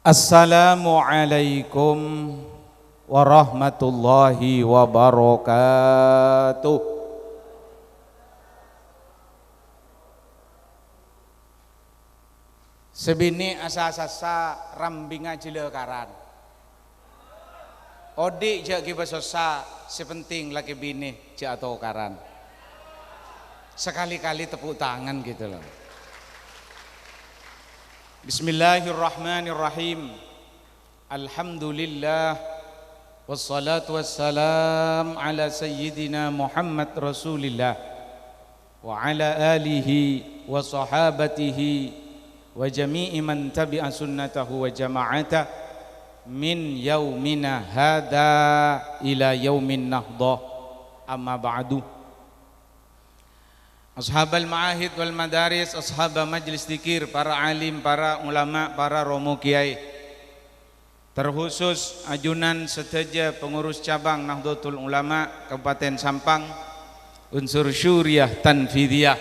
Assalamualaikum warahmatullahi wabarakatuh. Sebini asa-asa rambinga cilekaran. Odik jak kibasosa sepenting laki bini jak atau karan. Sekali-kali tepuk tangan gitu loh. Bismillahirrahmanirrahim. Alhamdulillah wassalatu wassalam ala sayyidina Muhammad Rasulillah wa ala alihi wa sahabatihi wa jami'i man tabi'a sunnatahu wa jama'ata min yaumina hadha ila yaumin nahdah, amma ba'du. Ashabal ma'ahid wal madaris, ashab majlis dzikir, para alim, para ulama, para romo kiai, terkhusus ajunan seteja pengurus cabang Nahdlatul Ulama Kabupaten Sampang, unsur syuriah tanfidiyah,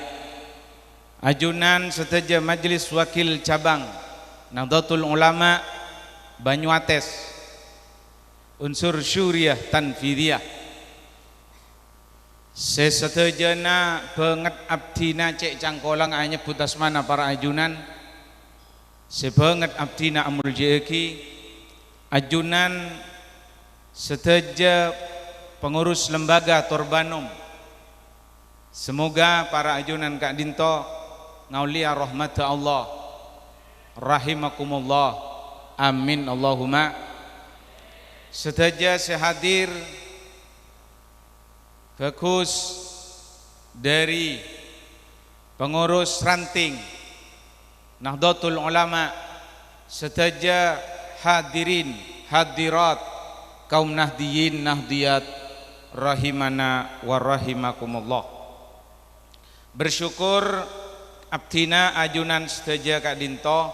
ajunan seteja majlis wakil cabang Nahdlatul Ulama Banyuates, unsur syuriah tanfidiyah. Sesetejana penget abdina cek cangkolang hanya putas mana para ajunan, sepenget abdina amul jeki, ajunan seteja pengurus lembaga Torbanum. Semoga para ajunan Kak Dinto ngaulia rahmat Allah rahimakumullah, amin Allahumma. Seteja sehadir fokus dari pengurus ranting Nahdlatul Ulama, seteja hadirin hadirat kaum nahdiyin nahdiyat rahimana wa rahimakumullah. Bersyukur abdina ajunan seteja Kak Dinto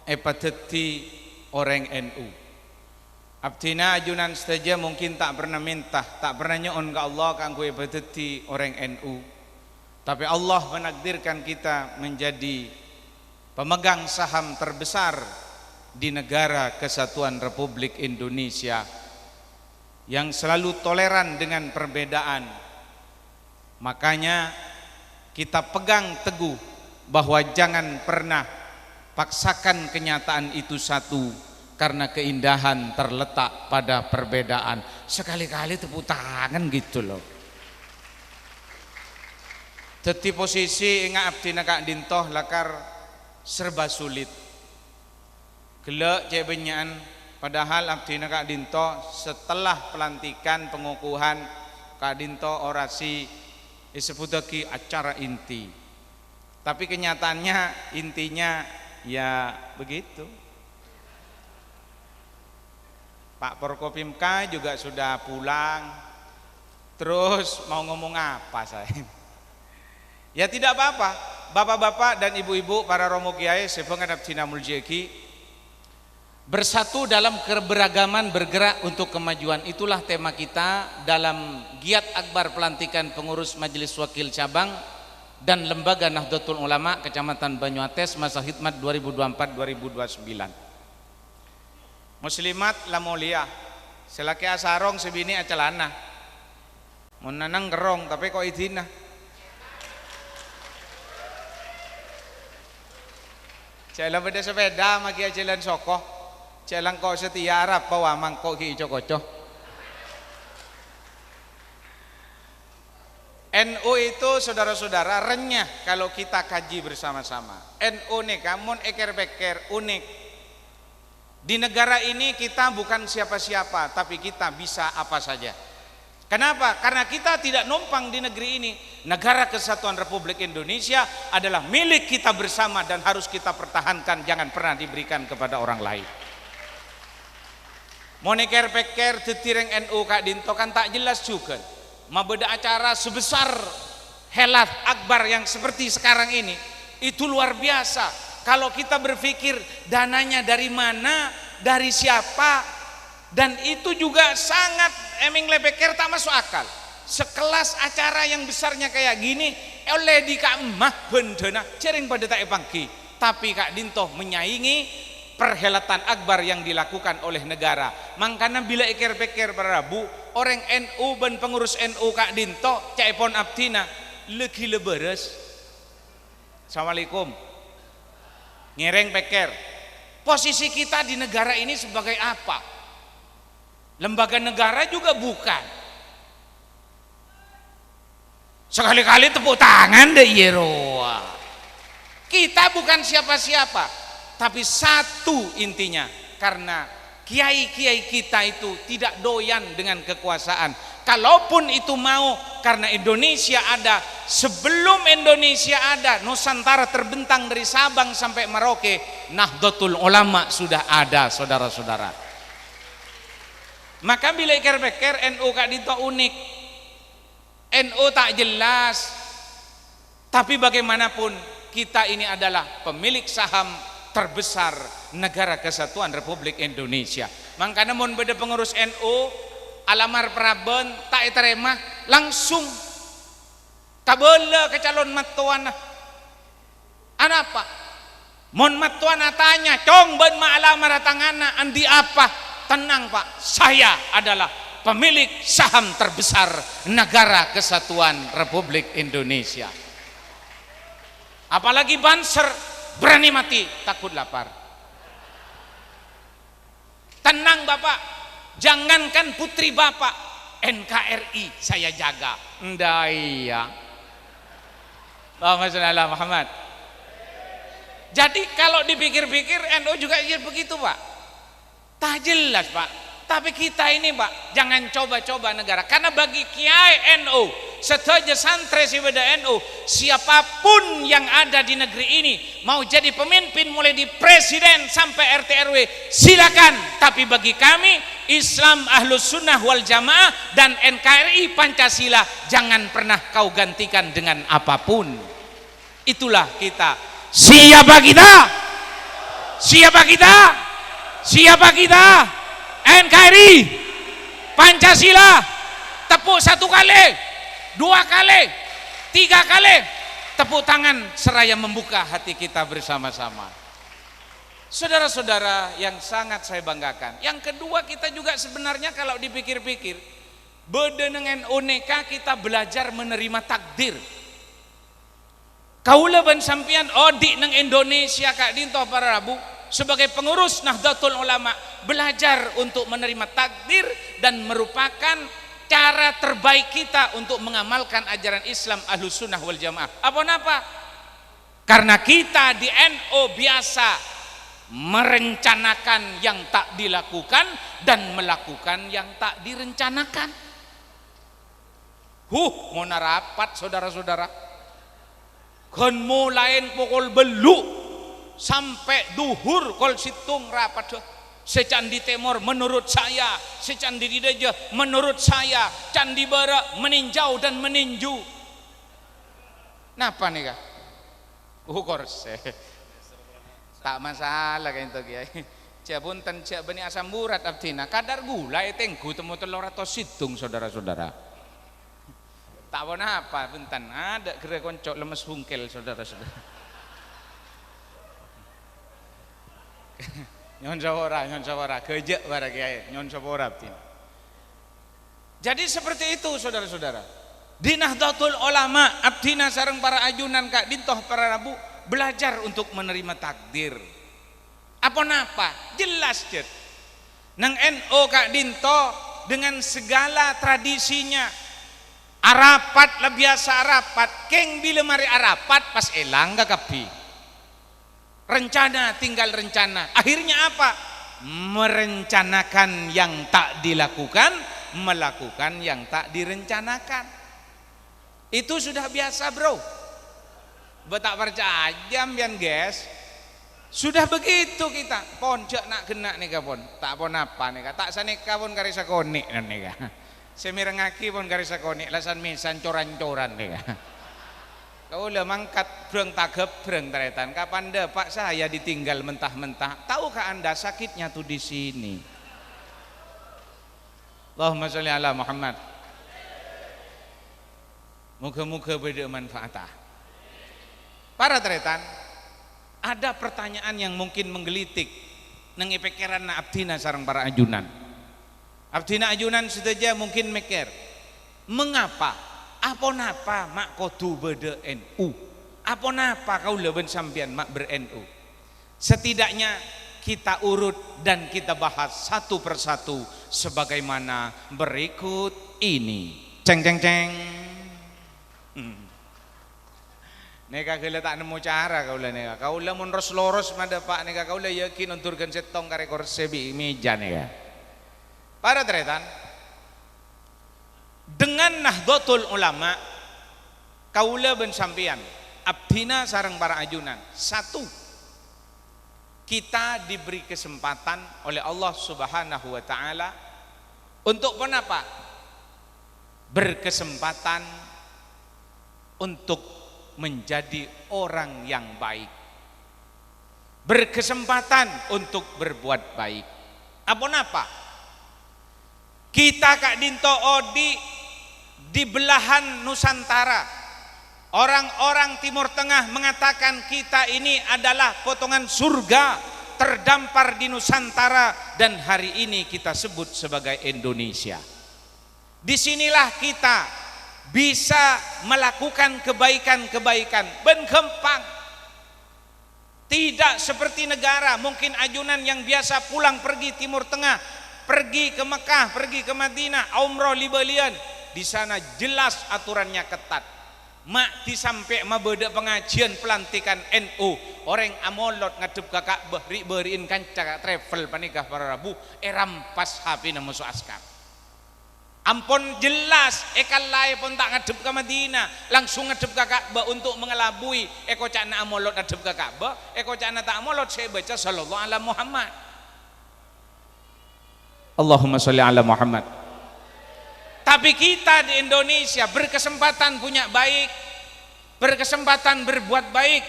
epateti orang NU. Abdina ajunan seteja mungkin tak pernah minta, tak pernah nyoon ke Allah kanggo epateti orang NU. Tapi Allah menakdirkan kita menjadi pemegang saham terbesar di negara Kesatuan Republik Indonesia yang selalu toleran dengan perbedaan. Makanya kita pegang teguh bahwa jangan pernah paksakan kenyataan itu satu, karena keindahan terletak pada perbedaan. Sekali-kali tepuk tangan gitu loh. Teti posisi ingat abdina Kak Dintoh lakar serba sulit. Gelek cek benyaan, padahal abdina Kak Dintoh setelah pelantikan pengukuhan Kak Dintoh orasi disebut lagi acara inti. Tapi kenyataannya intinya ya begitu. Pak Prokopimka juga sudah pulang. Terus mau ngomong apa saya? Ya tidak apa-apa. Bapak-bapak dan ibu-ibu para romo kiai sepengen abdina muljeki, bersatu dalam keberagaman bergerak untuk kemajuan. Itulah tema kita dalam giat akbar pelantikan pengurus majelis wakil cabang dan lembaga Nahdlatul Ulama Kecamatan Banyuates masa khidmat 2024-2029. Muslimat la mulia, selaki asarong sebini acelana, mau nanang gerong tapi kok idina. Jalan beda sepeda maki jalan sokoh, jalan kok setia Arab bawa mangkok ki cokoco. NU itu saudara-saudara renyah kalau kita kaji bersama-sama. NU nih kamun eker-beker unik. Di negara ini kita bukan siapa-siapa, tapi kita bisa apa saja. Kenapa? Karena kita tidak numpang di negeri ini. Negara Kesatuan Republik Indonesia adalah milik kita bersama dan harus kita pertahankan, jangan pernah diberikan kepada orang lain. Moniker peker tetireng NU Kak Dinto kan tak jelas juga. Ma beda acara sebesar helat akbar yang seperti sekarang ini, itu luar biasa. Kalau kita berpikir dananya dari mana, dari siapa, dan itu juga sangat eming lebeker tak masuk akal. Sekelas acara yang besarnya kayak gini oleh di Kak Emah bendena cering pada tak pangki, tapi Kak Dinto menyaingi perhelatan akbar yang dilakukan oleh negara. Makanya bila ikir-pikir para Rabu, orang NU dan pengurus NU Kak Dinto caipon abdina legi leberes. Assalamualaikum. Ngereng peker. Posisi kita di negara ini sebagai apa? Lembaga negara juga bukan. Sekali-kali tepuk tangan deh Yeroa. Kita bukan siapa-siapa, tapi satu intinya, karena kiai-kiai kita itu tidak doyan dengan kekuasaan. Kalaupun itu mau, karena Indonesia ada, sebelum Indonesia ada, Nusantara terbentang dari Sabang sampai Merauke, Nahdlatul Ulama sudah ada, saudara-saudara. Maka bila ikir-pikir NU Kak Dinto unik, NU tak jelas, tapi bagaimanapun kita ini adalah pemilik saham terbesar Negara Kesatuan Republik Indonesia. Makanya mun beda pengurus NU alamar praben tak terima langsung kabela ke calon matuan. Apa? Mun matuan tanya, "Cong ben ma alamar tangana andi apa?" Tenang Pak, saya adalah pemilik saham terbesar Negara Kesatuan Republik Indonesia. Apalagi Banser berani mati takut lapar. Tenang Bapak, jangankan putri Bapak, NKRI saya jaga. Ndaya. Allahumma shalli ala Muhammad. Jadi kalau dipikir-pikir NU juga begitu Pak. Tak jelas Pak. Tapi kita ini Pak, jangan coba-coba negara. Karena bagi kiai NU, setuju santri sibeda NU, siapapun yang ada di negeri ini mau jadi pemimpin mulai di presiden sampai RT RW silakan. Tapi bagi kami Islam Ahlus Sunnah wal Jamaah dan NKRI Pancasila jangan pernah kau gantikan dengan apapun. Itulah kita. Siapa kita? Siapa kita? Siapa kita? NKRI Pancasila. Tepuk satu kali, dua kali, tiga kali. Tepuk tangan seraya membuka hati kita bersama-sama. Saudara-saudara yang sangat saya banggakan. Yang kedua, kita juga sebenarnya kalau dipikir-pikir beda dengan uneka kita belajar menerima takdir. Kaula ban sampian odik nang Indonesia Kak Dinto para Rabu sebagai pengurus Nahdlatul Ulama belajar untuk menerima takdir dan merupakan cara terbaik kita untuk mengamalkan ajaran Islam Ahlus Sunnah wal Jamaah. Apa? Karena kita di NU biasa merencanakan yang tak dilakukan dan melakukan yang tak direncanakan. Mau rapat saudara-saudara. Kon mulain pukul belu sampai duhur kol situng rapat. Secandi Timur menurut saya, secandi Dideja menurut saya, Candi Bara meninjau dan meninju. Napa nih kak? Korse. Tak masalah kayak itu kiai. Ciabunten ciak bani asam burat abdina. Kadar gula tengku temu telur atau situng saudara-saudara. Tak pun apa bentan ada kira koncok lemes hungkel saudara-saudara. Nyon sawara kejek para kiai nyon sawara abdina. Jadi seperti itu saudara-saudara. Di Nahdlatul Ulama abdina sareng para ajunan Kak Dinto para Rabu belajar untuk menerima takdir. Apa? Jelas jet. Nang NU Kak Dinto dengan segala tradisinya arapat lah biasa arapat. Keng bila mari arapat pas elang gak kapi. Rencana tinggal rencana. Akhirnya apa? Merencanakan yang tak dilakukan, melakukan yang tak direncanakan. Itu sudah biasa bro. Betak percaya ambian guys. Sudah begitu kita. Pon cek nak kena nih pon. Tak pon apa nih tak saneka pon karisa konik nih. Semirengaki pon karisa konik lasan misan coran-coran nih. Kau le mangkat breng tagap breng teretan. Kapan deh Pak saya ditinggal mentah-mentah? Tahukah Anda sakitnya tuh di sini? Allahumma sholli ala Muhammad. Moga-moga beda manfaatah. Para teretan, ada pertanyaan yang mungkin menggelitik nang pikiran na abdina sarang para ajunan. Abdina ajunan saja mungkin mikir, mengapa? Apa napa mak kodu beda NU? Apa napa kau leben sampian mak ber-NU? Setidaknya kita urut dan kita bahas satu persatu sebagaimana berikut ini. Ceng ceng ceng. Neka kala tak nemu cara kaula neka. Kaula mun loros mada Pak neka kaula yakin unturkeun setong ka rekor sebi meja neka. Para tretan, dengan Nahdlatul Ulama kaula ben sampean abdina sareng para ajunan. Satu, kita diberi kesempatan oleh Allah Subhanahu wa taala untuk kenapa? Berkesempatan untuk menjadi orang yang baik, berkesempatan untuk berbuat baik. Apa? Kita Kak Dinto Odi di belahan Nusantara, orang-orang Timur Tengah mengatakan kita ini adalah potongan surga terdampar di Nusantara, dan hari ini kita sebut sebagai Indonesia. Disinilah kita bisa melakukan kebaikan-kebaikan berkembang. Tidak seperti negara, mungkin ajunan yang biasa pulang pergi Timur Tengah, pergi ke Mekah, pergi ke Madinah, umroh libelian. Di sana jelas aturannya ketat. Mak disampai ma beda pengajian pelantikan NU, orang amolot ngadep ka Ka'bah beriin kanca travel panikah para rabu rampas HP na musuh askar. Ampun jelas ekalai pun tak ngadep ke Madinah, langsung ngadep ke Ka'bah untuk mengelabui eko cana amolot ngadep ke Ka'bah, eko cana tak amolot saya baca sallallahu alaihi Muhammad. Allahumma sholli ala Muhammad. Tapi kita di Indonesia berkesempatan punya baik, berkesempatan berbuat baik,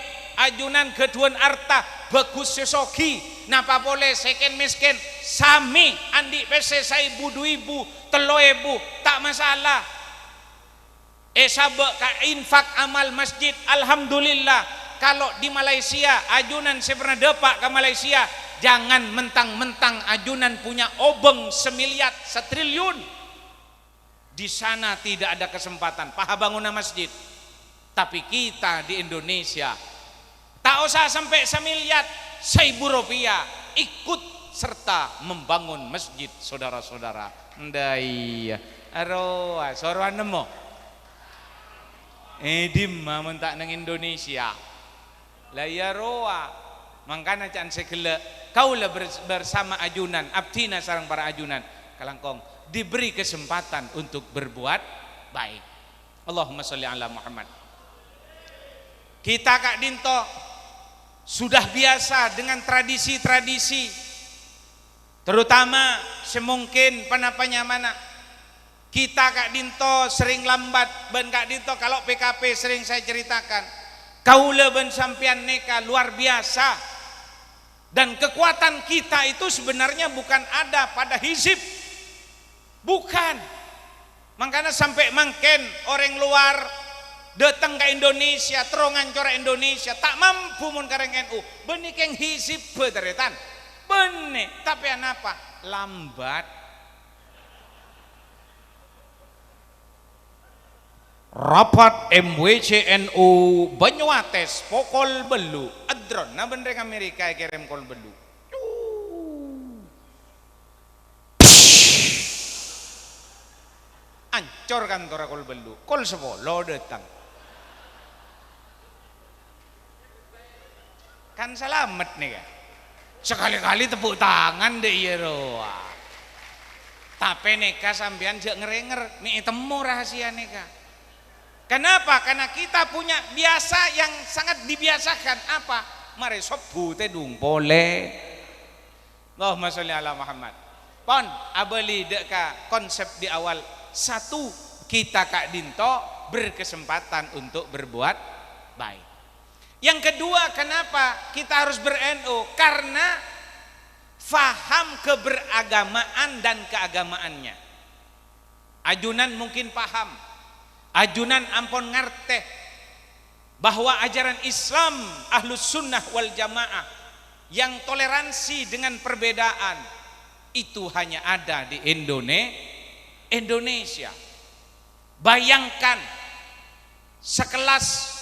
ajunan keduan arta bagus sesoki, napa boleh seken miskin sami andi pese 1.000 2.000 3.000 tak masalah. Sabak ka infak amal masjid, alhamdulillah. Kalau di Malaysia ajunan saya pernah depak ke Malaysia, jangan mentang-mentang ajunan punya obeng 1 miliar 1 triliun. Di sana tidak ada kesempatan paha bangunan masjid. Tapi kita di Indonesia tak usah sampai 1 miliar, 1.000 rupiah ikut serta membangun masjid, saudara-saudara. Ndai aroa sorwan nemo dimma mentak nang Indonesia la ya roa mangkana can sekele kaula bersama ajunan abdina sareng para ajunan kalangkong diberi kesempatan untuk berbuat baik. Allahumma sholli ala Muhammad. Kita Kak Dinto sudah biasa dengan tradisi-tradisi, terutama semungkin panapanya mana kita Kak Dinto sering lambat ben Kak Dinto kalau PKP sering saya ceritakan kaula ben sampian neka luar biasa, dan kekuatan kita itu sebenarnya bukan ada pada hizib, bukan. Makanya sampai mangken orang luar datang ke Indonesia terongan cora Indonesia tak mampu mun kareng NU benikeng hizib bederetan benih, tapi apa? Lambat. Rapat MWCNU Banyuates pokol belu adron na bendeng Amerika kirim kol belu. Ancor kantor kol belu, kol sepolo datang. Kan selamat nih kan. Sekali-kali tepuk tangan deh ya roa. Tapi neka sampean jek ngerenger, nih temu rahasia neka. Kenapa? Karena kita punya biasa yang sangat dibiasakan apa? Mari sobu tedung boleh. Allahumma sholli ala Muhammad. Pon abeli deka konsep di awal. Satu, kita Kak Dinto berkesempatan untuk berbuat baik. Yang kedua, kenapa kita harus ber-NU? Karena faham keberagamaan dan keagamaannya. Ajunan mungkin paham, ajunan ampun ngerteh bahwa ajaran Islam Ahlus Sunnah wal Jamaah yang toleransi dengan perbedaan itu hanya ada di Indonesia. Bayangkan sekelas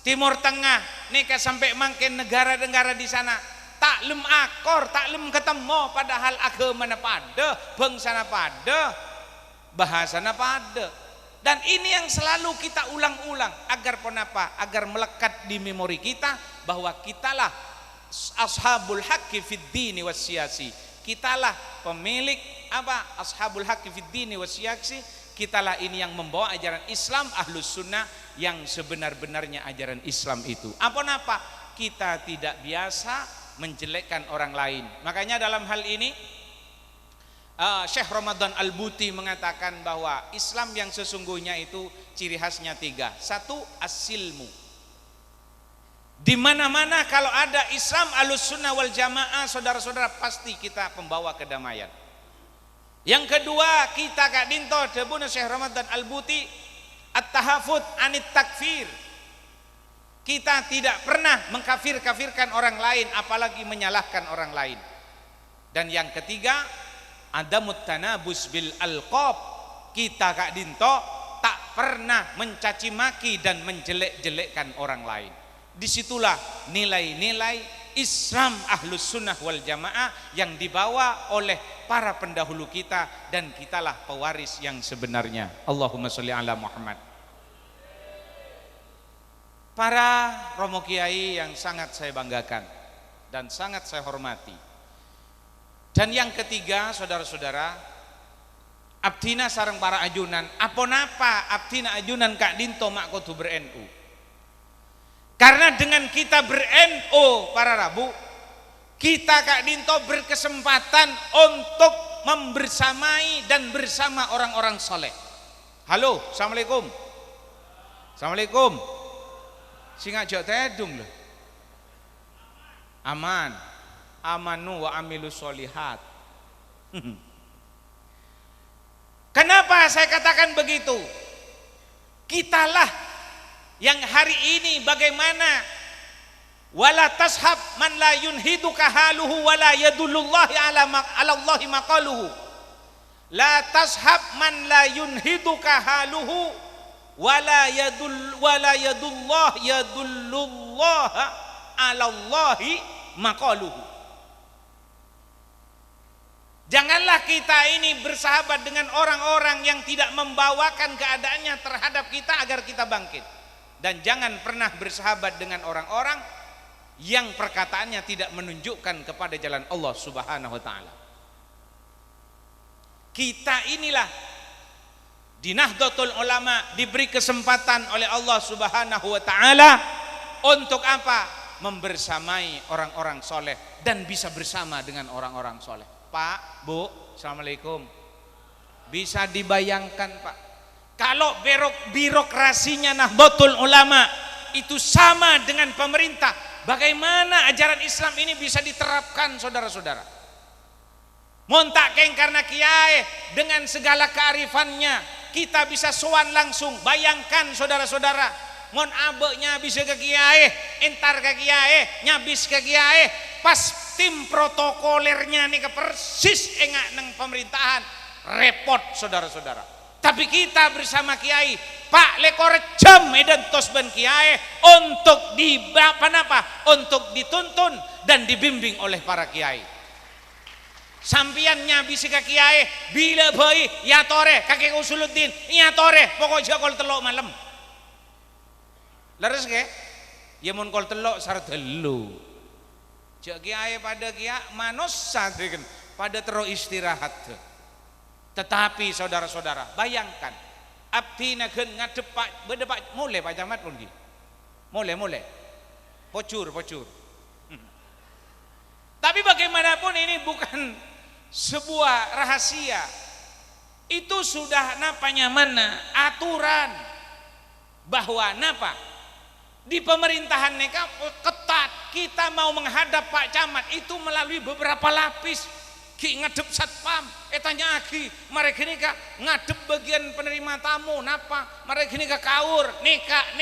Timur Tengah nika sampai makin negara-negara di sana taklem akor, taklem ketemu, padahal agama pada, bangsa pada, bahasa pada. Dan ini yang selalu kita ulang-ulang agar kenapa? Agar melekat di memori kita bahwa kitalah ashabul haqqi fid dini wasyasi. Kitalah pemilik apa? Ashabul haqqi fid dini wasyasi. Kitalah ini yang membawa ajaran Islam Ahlus Sunnah yang sebenar-benarnya ajaran Islam itu. Apa? Kita tidak biasa menjelekkan orang lain. Makanya dalam hal ini Syekh Ramadan Al-Buti mengatakan bahwa Islam yang sesungguhnya itu ciri khasnya 3. 1, as-silmu. Di mana-mana kalau ada Islam Ahlus Sunnah wal Jamaah, saudara-saudara, pasti kita pembawa kedamaian. Yang kedua, kita Kak Dinto debuna Syekh Ramadan Al-Buti at-tahafut anit takfir. Kita tidak pernah mengkafir-kafirkan orang lain, apalagi menyalahkan orang lain. Dan yang ketiga, adamut tanabus bil alqab. Kita Kak Dinto tak pernah mencaci maki dan menjelek-jelekkan orang lain. Disitulah nilai-nilai Islam Ahlus Sunnah wal Jamaah yang dibawa oleh para pendahulu kita, dan kitalah pewaris yang sebenarnya. Allahumma sholli ala Muhammad. Para romo kiai yang sangat saya banggakan dan sangat saya hormati. Dan yang ketiga, saudara-saudara, abdina sareng para ajunan. Apa abdina ajunan Kak Dinto mak kudu ber-NU. Karena dengan kita ber-NU para Rabu, kita Kak Dinto berkesempatan untuk membersamai dan bersama orang-orang soleh. Halo, assalamualaikum. Assalamualaikum. Sing aja tedung loh. Aman. Amanu wa amilu solihat. Kenapa saya katakan begitu? Kitalah yang hari ini bagaimana wala tashab man la yunhiduka haluhu wala yadullahi ala Allahi maqaluhu. La tashab man la yunhiduka haluhu wala yadullah yadullah ala Allahi maqaluhu. Janganlah kita ini bersahabat dengan orang-orang yang tidak membawakan keadaannya terhadap kita agar kita bangkit. Dan jangan pernah bersahabat dengan orang-orang yang perkataannya tidak menunjukkan kepada jalan Allah Subhanahu wa taala. Kita inilah di Nahdlatul Ulama diberi kesempatan oleh Allah Subhanahu wa taala untuk apa? Membersamai orang-orang soleh dan bisa bersama dengan orang-orang soleh. Pak, Bu, assalamualaikum. Bisa dibayangkan Pak, kalau birokrasinya Nahdlatul Ulama itu sama dengan pemerintah, bagaimana ajaran Islam ini bisa diterapkan, saudara-saudara? Montak keng karena kiai dengan segala kearifannya kita bisa sowan langsung. Bayangkan saudara-saudara, mon abeknya bisa ke kiai, entar ke kiai, nyabis ke kiai, pas tim protokolernya nih ke persis engak neng pemerintahan, repot saudara-saudara. Tapi kita bersama kiai, Pak lekor jam edan tos ben kiai untuk untuk dituntun dan dibimbing oleh para kiai. Sampiannya bisa ke kiai, bila bayi ya tore kakek Usuluddin, ya tore pokoknya kol telok malam. Leres ke? Ya mun kol telok sar telu. Cek kiai pada kiai manus sadriken pada tero istirahat. Tetapi saudara-saudara, bayangkan abdi nagen ngadep Pak bedepak mulai Pak Camat pun ki. Mulai. Pocur. Tapi bagaimanapun ini bukan sebuah rahasia. Itu sudah napanya mana aturan bahwa napa di pemerintahan neka ketat. Kita mau menghadap Pak Camat itu melalui beberapa lapis. Ki ngadep satpam, tanya aki, mereka nika ngadep bagian penerima tamu, napa? Mereka nika kaur, neka,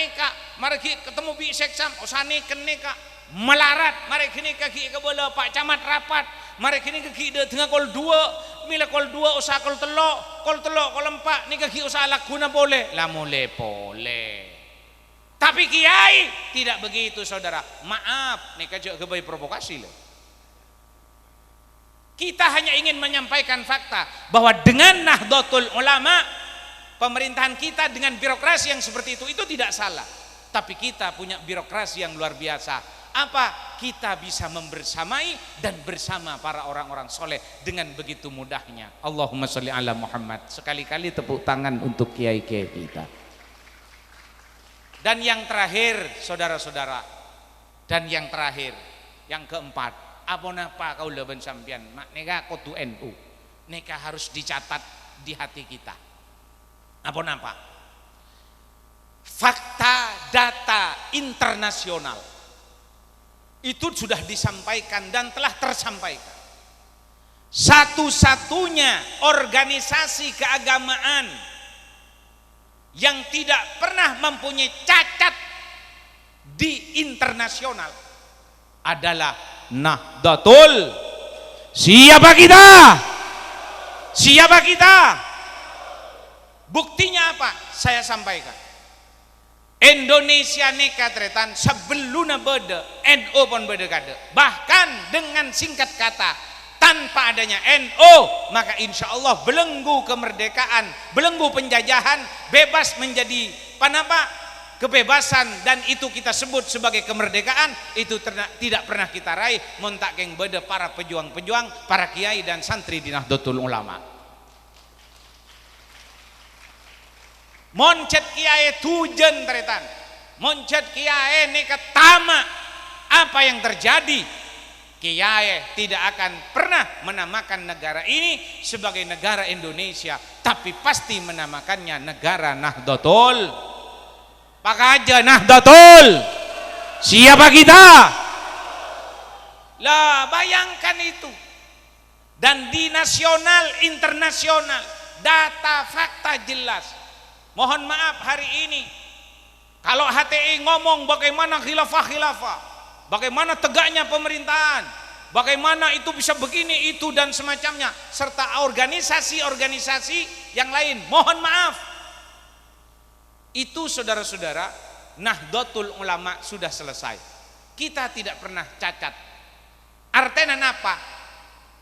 mereka ketemu bi seksam, osani ken neka. melarat, mari kini kaki ke bola Pak Camat rapat, mari kini kaki de tengah kol 2, mila kol 2 usah kol telok kol 4 ni kaki usah laguna boleh, lah boleh. Tapi kiai tidak begitu saudara. Maaf, nih kajak kebaik provokasi loh. Kita hanya ingin menyampaikan fakta bahwa dengan Nahdlatul Ulama, pemerintahan kita dengan birokrasi yang seperti itu tidak salah. Tapi kita punya birokrasi yang luar biasa. Apa? Kita bisa membersamai dan bersama para orang-orang soleh dengan begitu mudahnya. Allahumma sholli ala Muhammad. Sekali-kali tepuk tangan untuk kiai-kiai kita. Dan yang terakhir, saudara-saudara, dan yang terakhir, yang keempat, apa kau leben sampian, mak neka kotu NU, neka harus dicatat di hati kita. Apa? Fakta data internasional itu sudah disampaikan dan telah tersampaikan. Satu-satunya organisasi keagamaan yang tidak pernah mempunyai cacat di internasional adalah Nahdlatul. Siapa kita? Buktinya apa? Saya sampaikan. Indonesia neka tretan sebelumnya beda, NU pun beda kada. Bahkan dengan singkat kata, tanpa adanya NU, maka insya Allah belenggu kemerdekaan, belenggu penjajahan, bebas menjadi kebebasan, dan itu kita sebut sebagai kemerdekaan, itu tidak pernah kita raih montak yang beda para pejuang-pejuang, para kiai dan santri di Nahdlatul Ulama. Moncet kiai tujen teretan, moncet kiai ini ketama apa yang terjadi. Kiai tidak akan pernah menamakan negara ini sebagai negara Indonesia, tapi pasti menamakannya negara Nahdlatul. Pakai aja Nahdlatul. Siapa kita? Lah bayangkan itu. Dan di nasional, internasional, data fakta jelas. Mohon maaf hari ini kalau HTI ngomong bagaimana khilafah, bagaimana tegaknya pemerintahan, bagaimana itu bisa begini itu dan semacamnya, serta organisasi-organisasi yang lain, mohon maaf, itu saudara-saudara, Nahdlatul Ulama sudah selesai. Kita tidak pernah cacat. Artinya apa?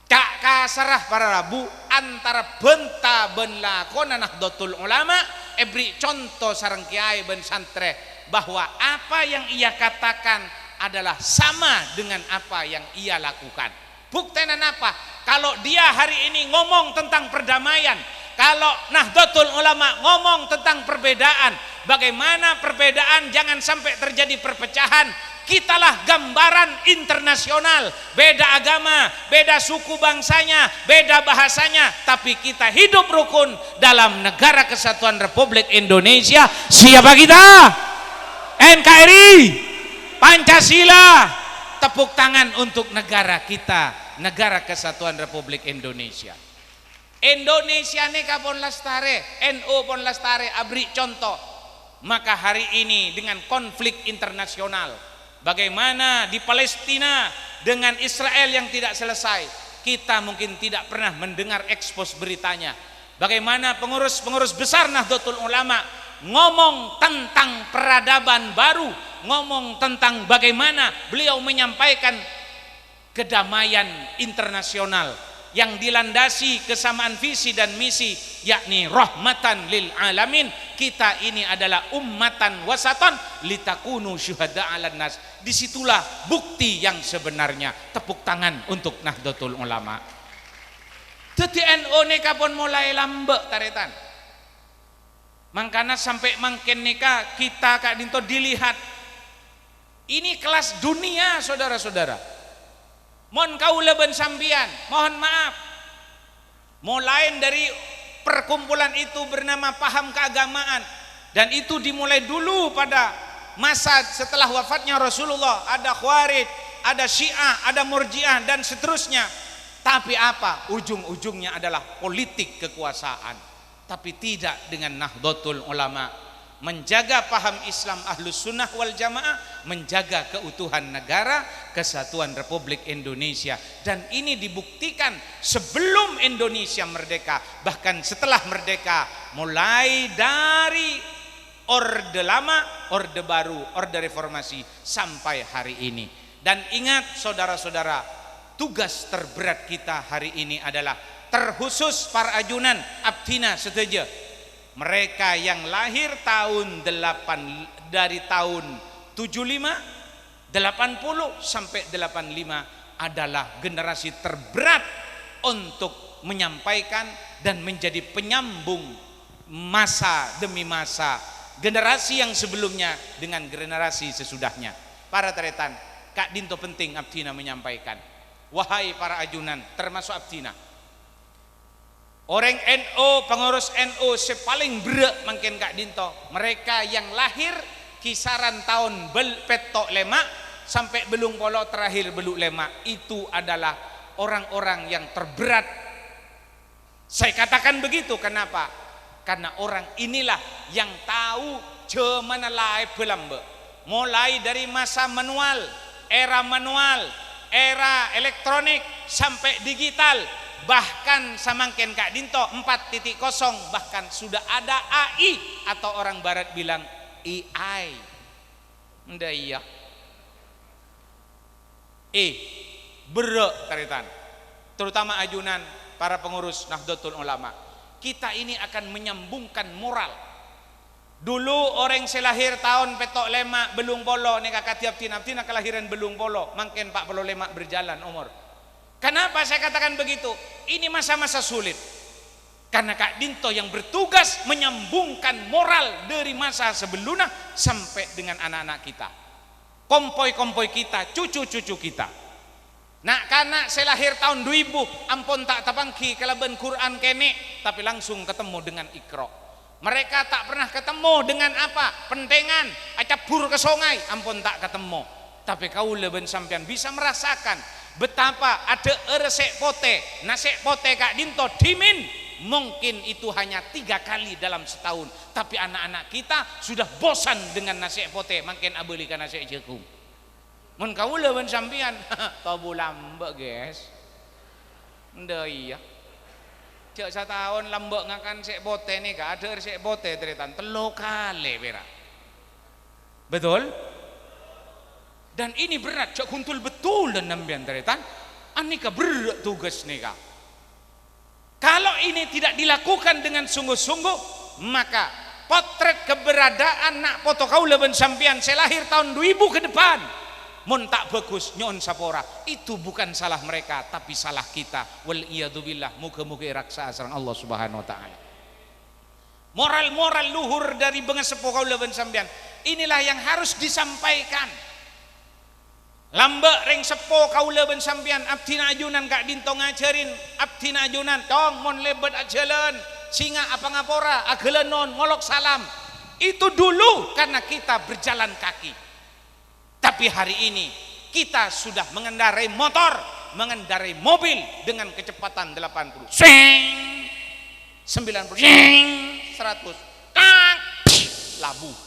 Cak kasarah para rabu antara benta ben lakona Nahdlatul Ulama, beri contoh sareng kiai ben santre bahwa apa yang ia katakan adalah sama dengan apa yang ia lakukan. Buktinya apa? Kalau dia hari ini ngomong tentang perdamaian, kalau Nahdlatul Ulama ngomong tentang perbedaan, bagaimana perbedaan jangan sampai terjadi perpecahan. Kitalah gambaran internasional, beda agama, beda suku bangsanya, beda bahasanya, tapi kita hidup rukun dalam Negara Kesatuan Republik Indonesia. Siapa kita? NKRI, Pancasila. Tepuk tangan untuk negara kita, Negara Kesatuan Republik Indonesia. Indonesia ini kapon lastare, NU pun lastare, abri contoh. Maka hari ini dengan konflik internasional, bagaimana di Palestina dengan Israel yang tidak selesai, kita mungkin tidak pernah mendengar ekspos beritanya. Bagaimana pengurus-pengurus besar Nahdlatul Ulama ngomong tentang peradaban baru, ngomong tentang bagaimana beliau menyampaikan kedamaian internasional yang dilandasi kesamaan visi dan misi, yakni rahmatan lil alamin. Kita ini adalah ummatan wasatan litakunu syuhada 'alan nas. Disitulah bukti yang sebenarnya. Tepuk tangan untuk Nahdlatul Ulama. Dadi NU ne kapon mulai lambek taretan. Mangkana sampai mangken nika kita kak dinto dilihat. Ini kelas dunia saudara-saudara. Mohon kaula ben sambian, mohon maaf. Mulai dari perkumpulan itu bernama Paham Keagamaan, dan itu dimulai dulu pada masa setelah wafatnya Rasulullah. Ada Khawarij, ada Syiah, ada Murji'ah dan seterusnya. Tapi apa? Ujung-ujungnya adalah politik kekuasaan. Tapi tidak dengan Nahdlatul Ulama. menjaga paham Islam Ahlus Sunnah wal Jamaah, menjaga keutuhan negara, kesatuan Republik Indonesia. Dan ini dibuktikan sebelum Indonesia merdeka, bahkan setelah merdeka, mulai dari Orde Lama, Orde Baru, Orde Reformasi sampai hari ini. Dan ingat saudara-saudara, tugas terberat kita hari ini adalah terkhusus para ajunan Abdina seteja, mereka yang lahir dari tahun 75, 80 sampai 85 adalah generasi terberat untuk menyampaikan dan menjadi penyambung masa demi masa generasi yang sebelumnya dengan generasi sesudahnya. Para teretan, Kak Dinto penting Abdina menyampaikan, wahai para ajunan termasuk Abdina, orang NU, pengurus NU sepaling berat mungkin Kak Dinto, mereka yang lahir kisaran tahun petok lemak sampai belung polo terakhir beluk lemak, itu adalah orang-orang yang terberat. Saya katakan begitu kenapa? Karena orang inilah yang tahu gimana lai belambe, mulai dari masa manual, era elektronik sampai digital. Bahkan samangken Kak Dinto 4.0, bahkan sudah ada AI atau orang barat bilang AI. Nda iya. Berek taritan. Terutama ajunan para pengurus Nahdlatul Ulama. Kita ini akan menyambungkan moral. Dulu orang selahir tahun petok lemak belung polo nih kakak tiap-tiap kelahiran belung polo, mungkin 45 berjalan umur. Kenapa saya katakan begitu? Ini masa-masa sulit. Karena Kak Dinto yang bertugas menyambungkan moral dari masa sebelumnya sampai dengan anak-anak kita, kompoi-kompoi kita, cucu-cucu kita. Nah, karena saya lahir tahun 2000, ampun tak tapangki kalaban Quran kene, tapi langsung ketemu dengan Iqra. Mereka tak pernah ketemu dengan apa? Pentengan, acapur ke sungai, ampun tak ketemu. Tapi kau leben sampean bisa merasakan betapa ada resek pote, nasek pote Kak Dinto dimin, mungkin itu hanya 3 kali dalam setahun, tapi anak-anak kita sudah bosan dengan nasek pote, makin abelikan nasek jagung. Mun kau lawan sampean tabu lambek guys, nda iya cek setahun lambek ngakan sek pote nih Kak, ada resek pote teritan 3 kali berak, betul? Dan ini berat, cak kuntul betul dan nambian teretan, anika berat tugas nika. Kalau ini tidak dilakukan dengan sungguh-sungguh, maka potret keberadaan nak foto kau leben sampian saya lahir tahun 2000 ke depan, mun tak bagus nyon sapora, itu bukan salah mereka, tapi salah kita. Wal iyadzubillah, muga-muga raksa asrang Allah Subhanahu Wa Taala. Moral-moral luhur dari bengesepo kau leben sampian, inilah yang harus disampaikan. Lambek reng sepo kaula ben sampian abdina ajunan Kak Dinto ngajarin abdina ajunan tong mon lebet ajalan singa apa ngapora agelenon ngolok salam, itu dulu karena kita berjalan kaki. Tapi hari ini kita sudah mengendarai motor, mengendarai mobil dengan kecepatan 80, sing 90, sing 100, tak labu.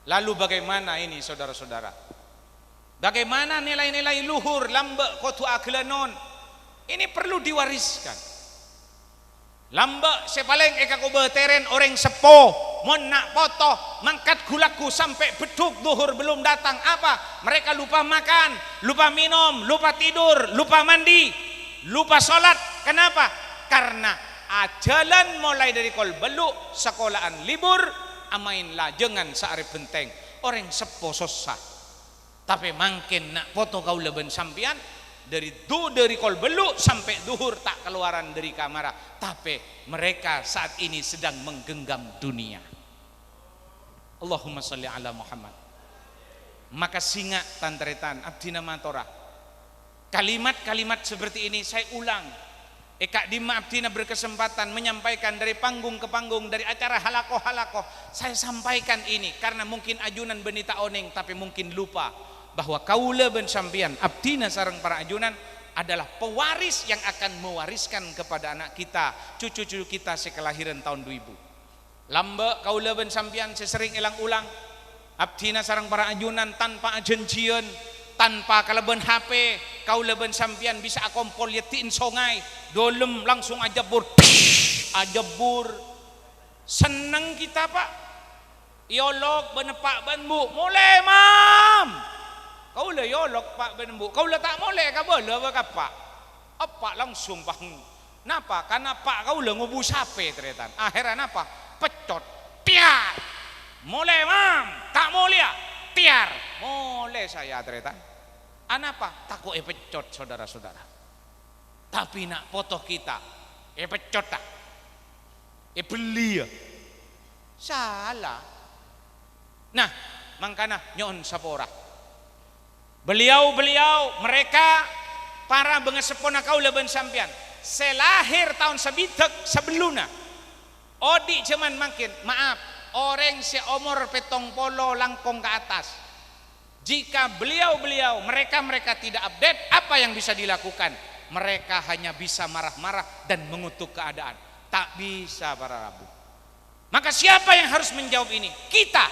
Lalu bagaimana ini saudara-saudara? Bagaimana nilai-nilai luhur lambek kotu agelanon? Ini perlu diwariskan. Lambek sepaling eka kubeteren orang sepo, mon nak foto, mangkat gulaku sampai beduk duhur belum datang. Apa? Mereka lupa makan, lupa minum, lupa tidur, lupa mandi, lupa sholat. Kenapa? Karena ajalan mulai dari kol beluk, sekolahan libur, amain lajengan saari benteng, orang sepo susah. Tapi makin nak foto kau leben sampian dari kol beluk sampai duhur tak keluaran dari kamar. Tapi mereka saat ini sedang menggenggam dunia. Allahumma sholli ala Muhammad. Maka singa tantretan abdina matora, kalimat-kalimat seperti ini saya ulang. Kak Dima Abdina berkesempatan menyampaikan dari panggung ke panggung, dari acara halakoh-halakoh. Saya sampaikan ini karena mungkin ajunan benita oneng, tapi mungkin lupa bahwa kaula ben sampian Abdina sareng para ajunan adalah pewaris yang akan mewariskan kepada anak kita, cucu-cucu kita sekelahiran tahun 2000. Lamba kaula ben sampian sesering ilang-ulang abdina sarang para ajunan tanpa ajenjian, tanpa kalaban HP, kaula ben sampian bisa akompol yetiin songai, dolem langsung ajabur. Ajabur. Seneng kita Pak. Yolok benepak banbu, mulai mam. Kaula yolok Pak banbu, kaula tak mulai ka bola ka Pak. Apa langsung bang. Napa? Karena Pak kaula ngubu sape teretan. Akhiran apa? Pecot. Tiar. Mulai mam, tak mulia. Tiar. Mulai saya teretan. Anapa? Takut pecot saudara-saudara. Tapi nak foto kita, pecot tak? Beli ya. Salah. Nah, mangkana nyon sapora. Beliau mereka para bengesepona kaula ben sampian. Selahir tahun sebitek sebelumnya. Odi cuman makin, maaf, orang seumur petong polo langkong ke atas. Jika beliau mereka tidak update, apa yang bisa dilakukan? Mereka hanya bisa marah-marah dan mengutuk keadaan. Tak bisa para rabu. Maka siapa yang harus menjawab ini? Kita,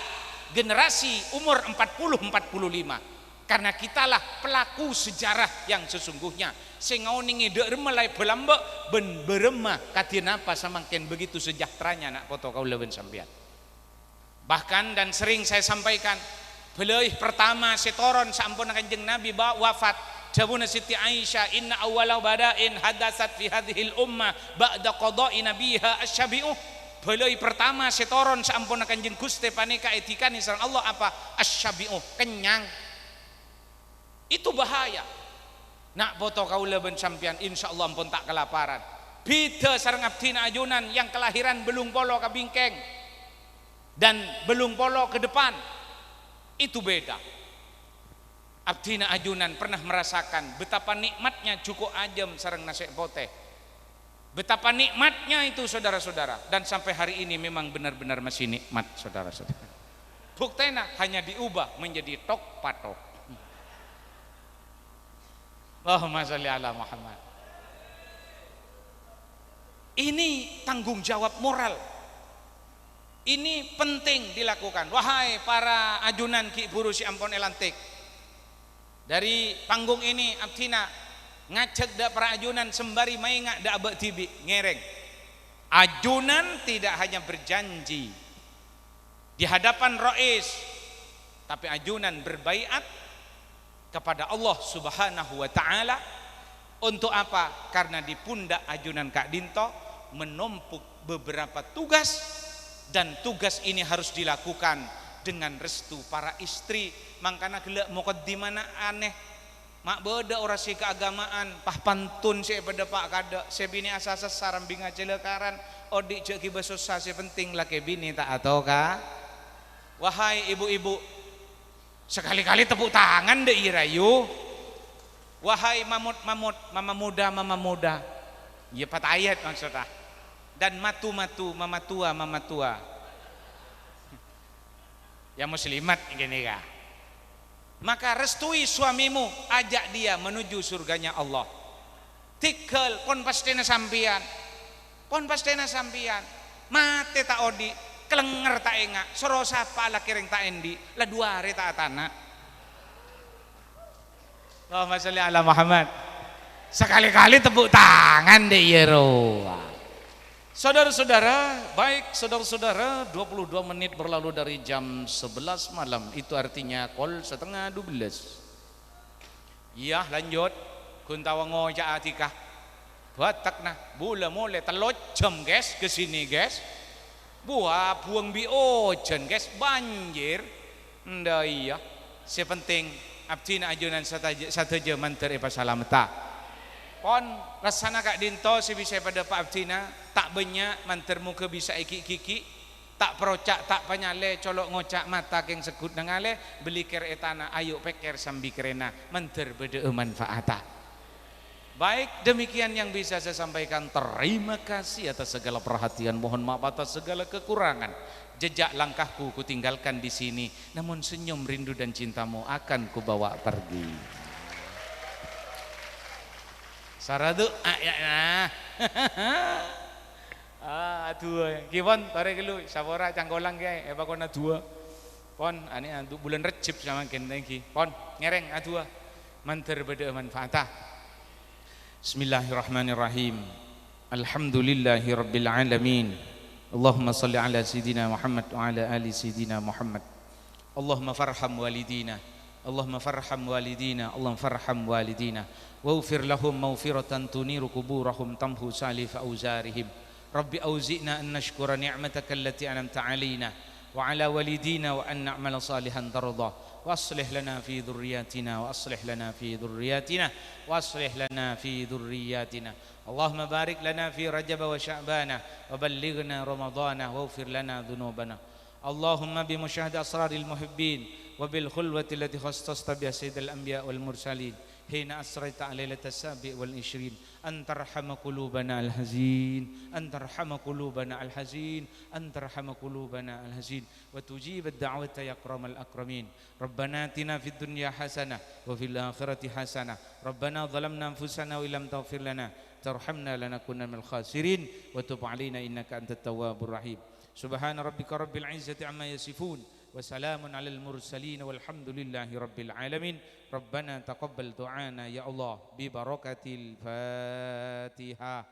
generasi umur 40-45. Karena kitalah pelaku sejarah yang sesungguhnya. Sengauni ngede remelai belamba ben beremah katin apa samakin begitu sejahteranya nak foto kaula ben sampean. Bahkan dan sering saya sampaikan, beliau pertama setoron sampun Kanjeng Nabi wafat. Jabuna Siti Aisyah, inna awwala bada'in hadasat fi hadhil ummah ba'da qada'i nabiha asyabi'u. Beliau pertama setoron sampun Kanjeng Gusti panika etikani sareng Allah apa? Asyabi'u, kenyang. Itu bahaya. Nak foto kaula ben sampean insyaallah ampun tak kelaparan. Beda sareng abdina ajunan yang kelahiran belum polo ke bingkeng dan belum polo ke depan. Itu beda. Abdina ajunan pernah merasakan betapa nikmatnya cukup ajem sareng nasi poteh. Betapa nikmatnya itu saudara-saudara, dan sampai hari ini memang benar-benar masih nikmat saudara-saudara. Buktena hanya diubah menjadi tok patok. Allahumma sholli ala Muhammad. Ini tanggung jawab moral. Ini penting dilakukan. Wahai para ajunan ki buru si ampon elantik. Dari panggung ini abdina ngajak da para ajunan sembari main ngak da abak tibi ngereng. Ajunan tidak hanya berjanji di hadapan Rais, tapi ajunan berbaiat kepada Allah Subhanahu wa taala. Untuk apa? Karena di pundak ajunan Kak Dinto menumpuk beberapa tugas, dan tugas ini harus dilakukan dengan restu para istri. Mangkana gelak muqaddimana aneh mak beda orasi keagamaan pah pantun saya pada pak kada saya bini asasa saram binga celekaran odik cek kibasos saya penting laki bini tak atau ka. Wahai ibu-ibu, sekali-kali tepuk tangan deh irayu. Wahai mamut-mamut, mama muda, ya pat ayat maksudnya. Dan matu-matu, mama tua. Ya muslimat gini kah? Maka restui suamimu, ajak dia menuju surganya Allah. Tikel pon pastena sampian. Mate tak odi, kelenger tak enga, soro sapa la kireng tak endi, la dua hari tak tanah. Allahumma sholli ala Muhammad. Sekali-kali tepuk tangan deh yero. Saudara-saudara, baik saudara-saudara, 22 menit berlalu dari jam 11 malam. Itu artinya kol setengah 12. Iya lanjut. Kuntawa ngoja atika. Batak nah, bula mole telot jam guys kesini guys. Buang biojen guys, banjir. Nda iya. Sepenting abdina ajunan sataja mantar epa salamata. Pon rasana Kak Dinto si bisa pada Pak Abdina tak banyak mantar muka bisa iki-kiki, tak perocak tak panyale colok ngocak mata keng sekut nangale beli ker etana ayo peker sambi kerena mantar beda manfaata. Baik, demikian yang bisa saya sampaikan. Terima kasih atas segala perhatian, mohon maaf atas segala kekurangan. Jejak langkahku kutinggalkan di sini, namun senyum rindu dan cintamu akan kubawa pergi. saradu ya nah. Dua gimon tare kelu sapora canggolang kae bakona dua pon ani untuk bulan Recep sama kene iki pon ngereng dua manter beda manfaatah. Bismillahirrahmanirrahim. Alhamdulillahirabbil alamin. Allahumma shalli ala sayidina Muhammad wa ala ali sayidina Muhammad. Allahumma farham walidina. Allahumma farham walidina. Allahumma farham walidina. Waghfir lahum maghfiratan tuniru kuburahum tamhu salif auzarihim. Rabbi auzi'na an nashkura ni'mataka allati an'amta 'alaina wa 'ala walidina wa an na'mala salihan tardah wa aslih lana fi dhurriyyatina wa aslih lana fi dhurriyyatina wa aslih lana fi dhurriyyatina. Allahumma barik lana fi Rajab wa Sya'bana wa ballighna Ramadana waghfir lana dhunubana. Allahumma bi musyahadati asraril muhibbin wa bil khulwati allati khassasta biha sayyidil anbiya wal mursalin hina asraita lailatas sabi wal 20 antarham qulubana al hazin antarham qulubana al hazin antarham qulubana al hazin wa tujib ad da'wata ya akramal akramin. Rabbana atina fid dunya hasanah wa fil akhirati hasanah. Rabbana zalamna anfusana wa illam taghfir lana tarhamna lanakunanna minal khasirin wa tub alaina innaka antat tawwabur rahim. Subhana rabbika rabbil izzati amma yasifun wa salamun alal mursalin walhamdulillahi rabbil alamin. Rabbana taqabbal du'ana ya Allah bi barakatil Fatihah.